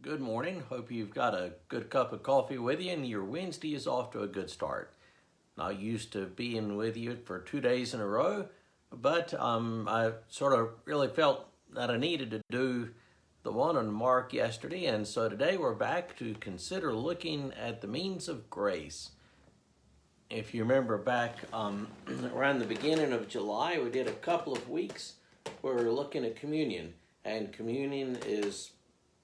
Good morning. Hope you've got a good cup of coffee with you and your Wednesday is off to a good start. Not used to being with you for 2 days in a row, but I sort of really felt that I needed to do the one on Mark yesterday, and so today we're back to consider looking at the means of grace. If you remember back around the beginning of July, we did a couple of weeks where we were looking at communion, and communion is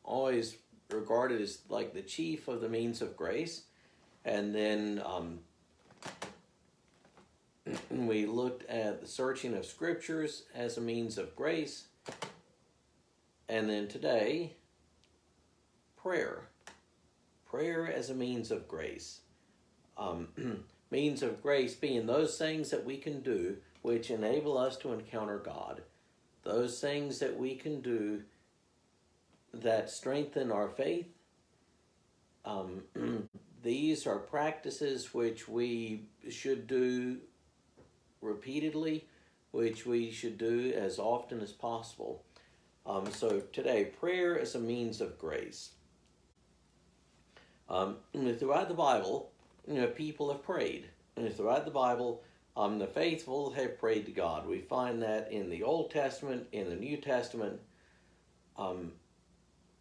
always regarded as like the chief of the means of grace. And then we looked at the searching of scriptures as a means of grace. And then today, prayer. Prayer as a means of grace. Means of grace being those things that we can do which enable us to encounter God. Those things that we can do that strengthen our faith. These are practices which we should do repeatedly, which we should do as often as possible. So today, prayer is a means of grace. Throughout the Bible, people have prayed. Throughout the Bible, the faithful have prayed to God. We find that in the Old Testament, in the New Testament,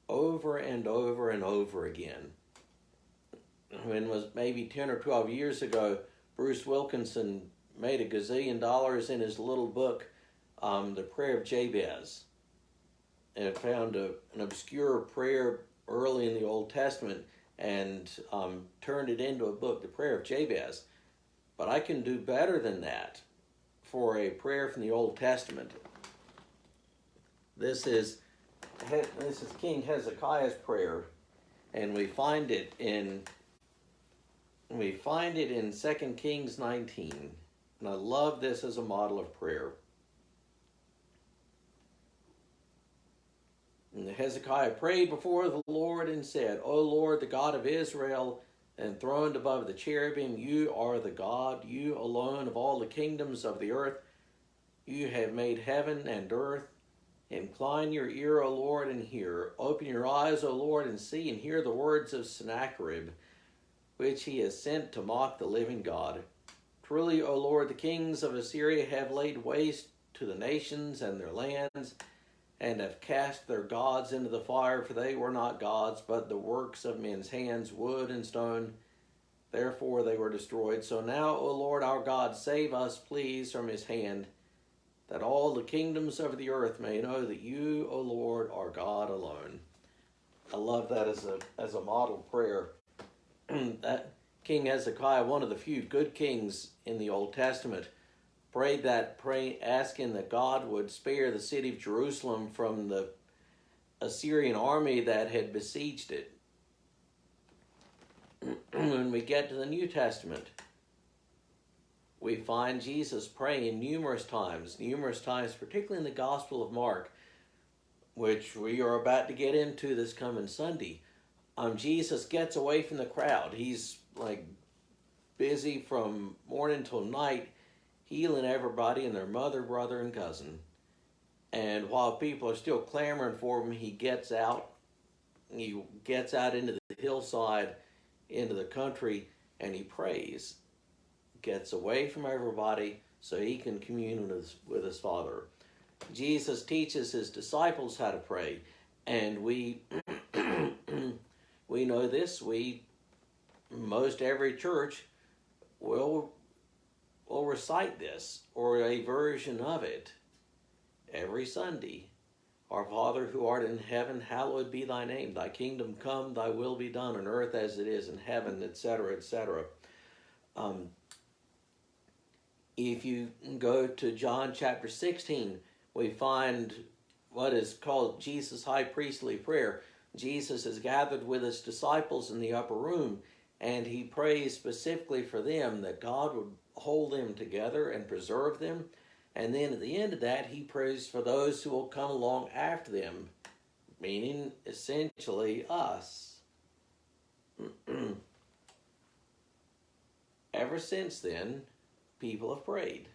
over and over and over again. When it was maybe 10 or 12 years ago, Bruce Wilkinson made $1 gazillion in his little book, The Prayer of Jabez. And it found an obscure prayer early in the Old Testament and turned it into a book, The Prayer of Jabez. But I can do better than that for a prayer from the Old Testament. This is King Hezekiah's prayer, and we find it in 2 Kings 19. And I love this as a model of prayer. And Hezekiah prayed before the Lord and said, O Lord, the God of Israel, enthroned above the cherubim, you are the God, you alone of all the kingdoms of the earth. You have made heaven and earth. Incline your ear, O Lord, and hear. Open your eyes, O Lord, and see, and hear the words of Sennacherib, which he has sent to mock the living God. Truly, O Lord, the kings of Assyria have laid waste to the nations and their lands, and have cast their gods into the fire, for they were not gods, but the works of men's hands, wood and stone. Therefore they were destroyed. So now, O Lord our God, save us, please, from his hand, that all the kingdoms of the earth may know that you, O Lord, are God alone. I love that as a model prayer. That King Hezekiah, one of the few good kings in the Old Testament, prayed asking that God would spare the city of Jerusalem from the Assyrian army that had besieged it. When we get to the New Testament, we find Jesus praying numerous times, particularly in the Gospel of Mark, which we are about to get into this coming Sunday. Jesus gets away from the crowd. He's like busy from morning till night, healing everybody and their mother, brother, and cousin. And while people are still clamoring for him, he gets out. He gets out into the hillside, into the country, and he prays. Gets away from everybody so he can commune with his Father. Jesus teaches his disciples how to pray, and we know this. Most every church will recite this or a version of it every Sunday. Our Father who art in heaven, hallowed be thy name. Thy kingdom come, thy will be done on earth as it is in heaven, etc., etc. If you go to John chapter 16, we find what is called Jesus' high priestly prayer. Jesus is gathered with his disciples in the upper room, and he prays specifically for them that God would hold them together and preserve them. And then at the end of that, he prays for those who will come along after them, meaning essentially us. Ever since then, people have prayed.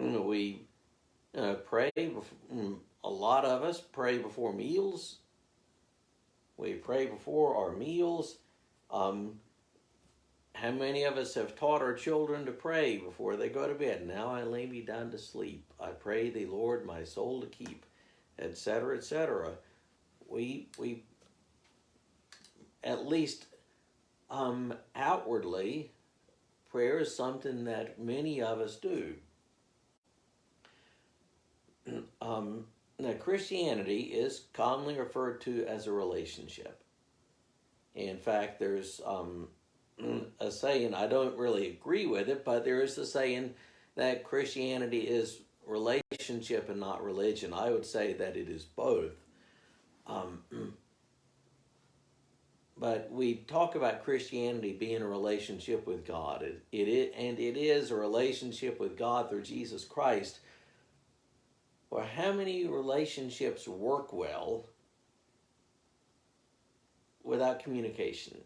We pray, a lot of us pray before meals. We pray before our meals. How many of us have taught our children to pray before they go to bed? Now I lay me down to sleep. I pray thee, Lord, my soul to keep, etc., etc. We at least outwardly, prayer is something that many of us do. Now, Christianity is commonly referred to as a relationship. In fact, there's a saying, I don't really agree with it, but there is a saying that Christianity is relationship and not religion. I would say that it is both. But we talk about Christianity being a relationship with God. It is a relationship with God through Jesus Christ. Well, how many relationships work well without communication?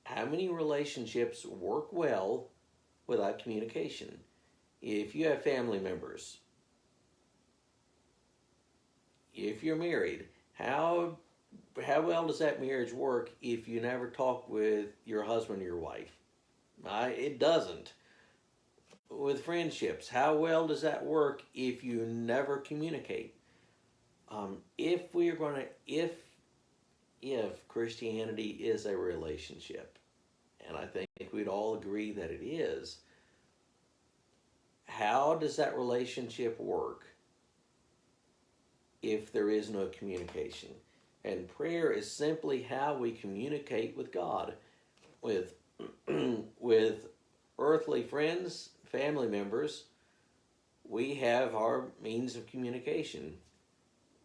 How many relationships work well without communication? If you have family members, if you're married, how well does that marriage work if you never talk with your husband or your wife? It doesn't. With friendships, how well does that work if you never communicate? If Christianity is a relationship, and I think we'd all agree that it is, how does that relationship work if there is no communication? And prayer is simply how we communicate with God, with earthly friends, family members. We have our means of communication.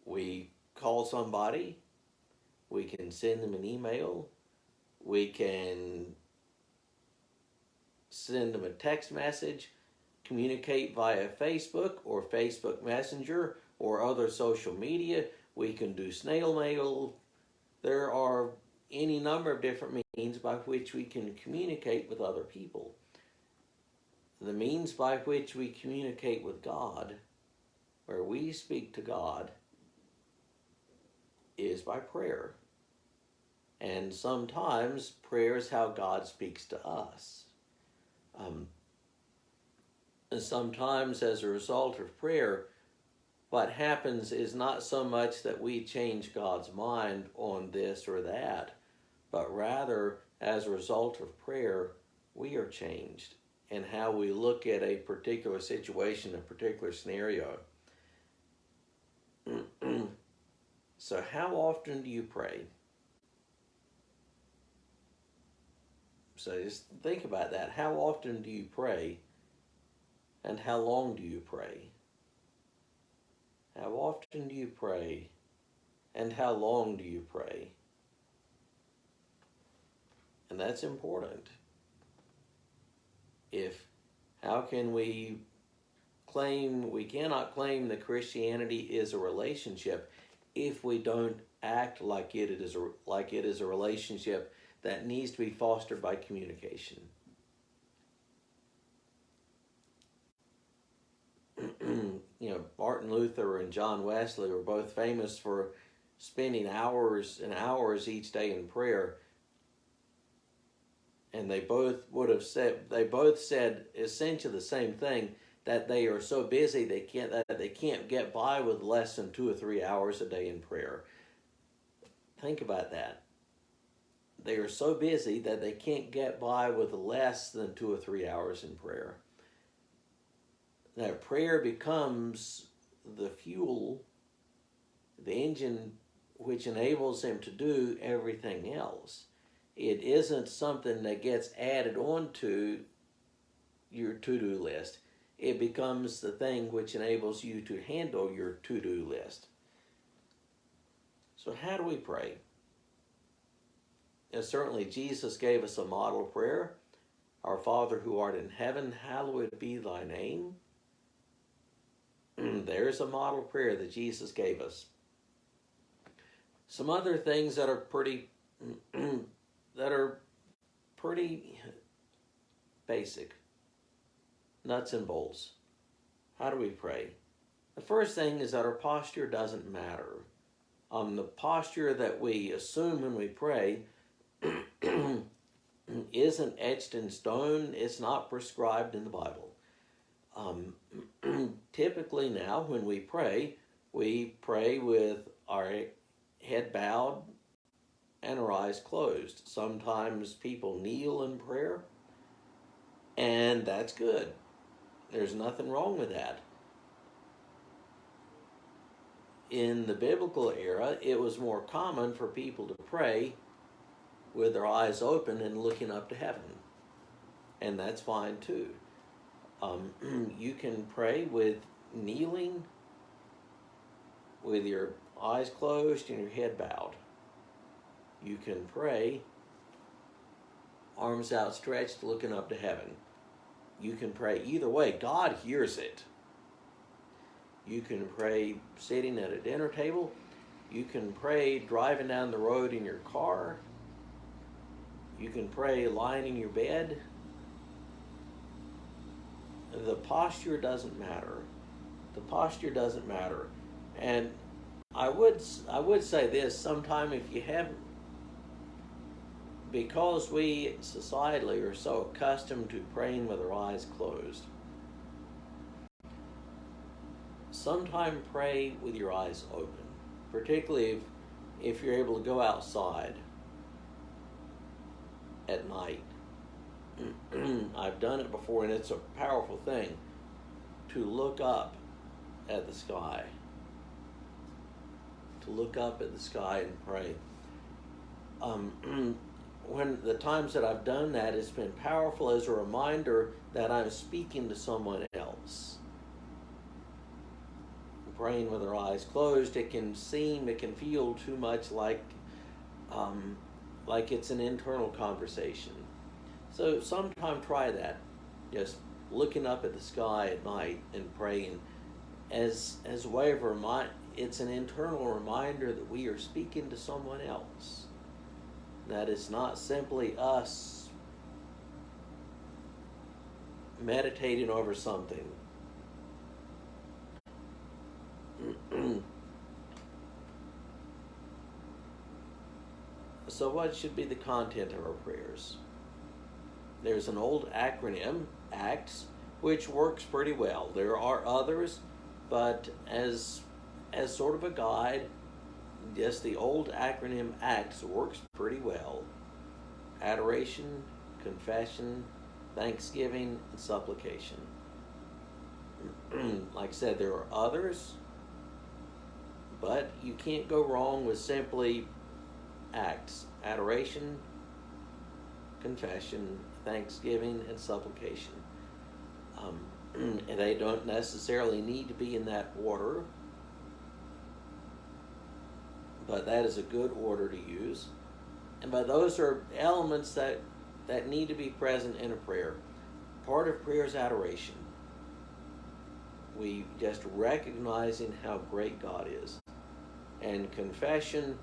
We call somebody. We can send them an email. We can send them a text message, communicate via Facebook or Facebook Messenger or other social media. We can do snail mail. There are any number of different means by which we can communicate with other people. The means by which we communicate with God, where we speak to God, is by prayer. And sometimes prayer is how God speaks to us. And sometimes as a result of prayer, what happens is not so much that we change God's mind on this or that, but rather as a result of prayer, we are changed in how we look at a particular situation, a particular scenario. So how often do you pray? So just think about that. How often do you pray? And how long do you pray? How often do you pray? And how long do you pray? And that's important. How can we cannot claim that Christianity is a relationship if we don't act like it is a relationship that needs to be fostered by communication. Martin Luther and John Wesley were both famous for spending hours and hours each day in prayer. And they both said essentially the same thing, that they are so busy they can't get by with less than 2 or 3 hours a day in prayer. Think about that. They are so busy that they can't get by with less than 2 or 3 hours in prayer. Now, prayer becomes the fuel, the engine which enables them to do everything else. It isn't something that gets added onto your to-do list. It becomes the thing which enables you to handle your to-do list. So how do we pray? And certainly Jesus gave us a model prayer. Our Father who art in heaven, hallowed be thy name. There's a model prayer that Jesus gave us. Some other things that are pretty basic. Nuts and bolts. How do we pray? The first thing is that our posture doesn't matter. The posture that we assume when we pray isn't etched in stone. It's not prescribed in the Bible. Typically now when we pray with our head bowed and our eyes closed. Sometimes people kneel in prayer, and that's good. There's nothing wrong with that. In the biblical era, it was more common for people to pray with their eyes open and looking up to heaven. And that's fine too. You can pray with kneeling, with your eyes closed and your head bowed. You can pray arms outstretched looking up to heaven. You can pray either way. God hears it. You can pray sitting at a dinner table. You can pray driving down the road in your car. You can pray lying in your bed. The posture doesn't matter. The posture doesn't matter. And I would say this, sometime if you haven't, because we societally are so accustomed to praying with our eyes closed, sometime pray with your eyes open, particularly if you're able to go outside at night. I've done it before, and it's a powerful thing to look up at the sky. To look up at the sky and pray. When the times that I've done that, it's been powerful as a reminder that I'm speaking to someone else. Praying with our eyes closed, it can feel too much like it's an internal conversation. So sometime try that, just looking up at the sky at night and praying as a way of it's an internal reminder that we are speaking to someone else. That it's not simply us meditating over something. So what should be the content of our prayers? There's an old acronym, ACTS, which works pretty well. There are others, but as sort of a guide, just the old acronym ACTS works pretty well. Adoration, confession, thanksgiving, and supplication. Like I said, there are others, but you can't go wrong with simply ACTS. Adoration, confession, thanksgiving, and supplication. And they don't necessarily need to be in that order, but that is a good order to use. And by those are elements that need to be present in a prayer. Part of prayer is adoration. We just recognizing how great God is. And confession,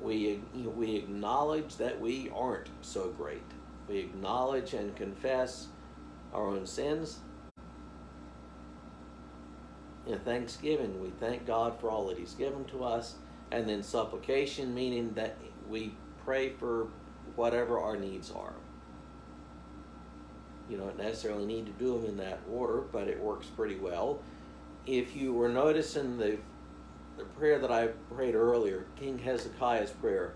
we acknowledge that we aren't so great. We acknowledge and confess our own sins. In thanksgiving, we thank God for all that He's given to us. And then supplication, meaning that we pray for whatever our needs are. You don't necessarily need to do them in that order, but it works pretty well. If you were noticing the prayer that I prayed earlier, King Hezekiah's prayer,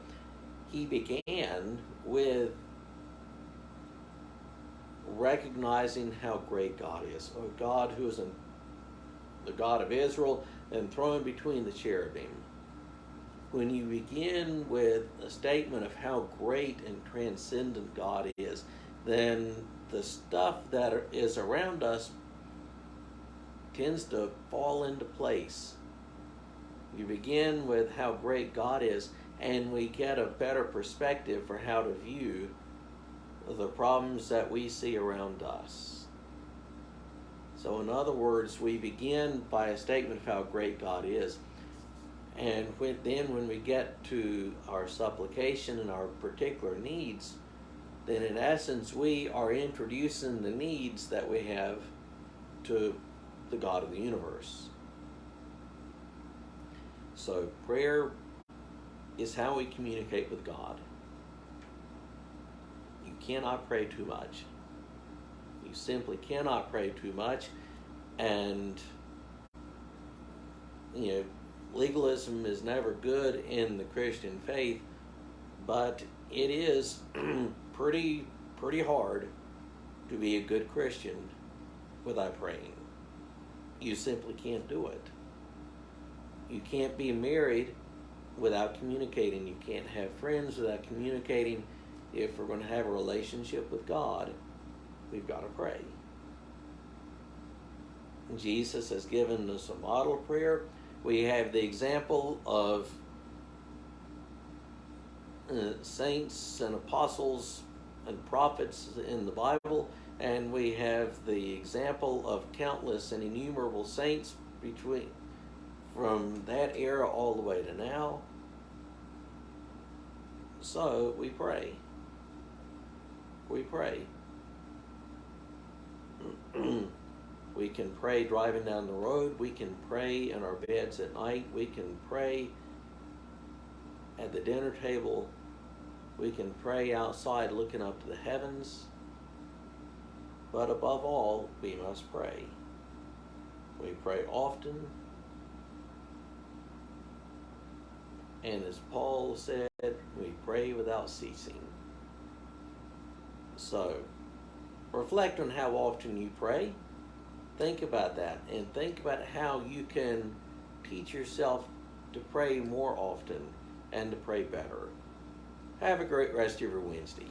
he began with recognizing how great God is. Oh, God who is the God of Israel, enthroned between the cherubim. When you begin with a statement of how great and transcendent God is, then the stuff that is around us tends to fall into place. You begin with how great God is, and we get a better perspective for how to view the problems that we see around us. So in other words, we begin by a statement of how great God is. And when we get to our supplication and our particular needs, then in essence we are introducing the needs that we have to the God of the universe. So prayer is how we communicate with God. You cannot pray too much. You simply cannot pray too much. And, legalism is never good in the Christian faith, but it is pretty hard to be a good Christian without praying. You simply can't do it. You can't be married without communicating. You can't have friends without communicating. If we're going to have a relationship with God, we've got to pray. Jesus has given us a model prayer. We have the example of saints and apostles and prophets in the Bible, and we have the example of countless and innumerable saints from that era all the way to now. So we pray. We pray. We can pray driving down the road. We can pray in our beds at night. We can pray at the dinner table. We can pray outside looking up to the heavens. But above all, we must pray. We pray often. And as Paul said, we pray without ceasing. So, reflect on how often you pray. Think about that, and think about how you can teach yourself to pray more often and to pray better. Have a great rest of your Wednesday.